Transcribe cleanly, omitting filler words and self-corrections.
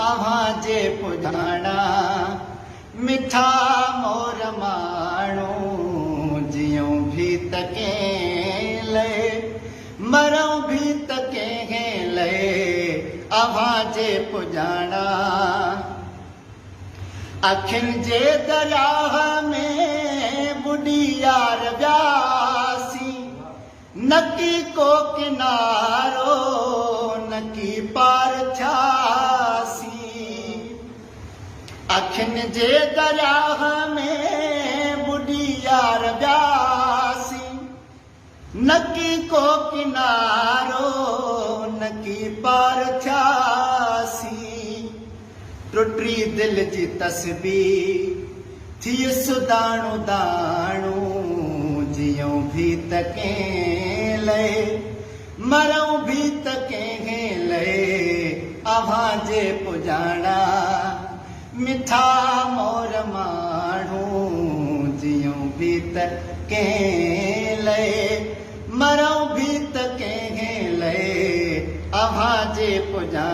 अव्हां जे पुॼाणा मिठा मोर माण्हू जियूं भी त कंहिं लाइ मरूं भी त कंहिं लाइ अव्हां जे पुॼाणा अखियुनि जे दरियाह में बुॾी यार वियासीं नकी को किनारो नकी पार थियासीं अखियुनि जे दरियाह में बुॾी यार वियासीं नकी को किनारो नकी पार थियासीं टुटी दिल जी तस्बीर थी सुदाणू दाणू जियूं भी त कंहिं लाइ मरूं भी त कंहिं लाइ अव्हां जे पुॼाणा मिठा मोर माण्हू जियूं भी त कंहिं लाइ मरूं भी त कंहिं लाइ अव्हां जे पुॼाणा।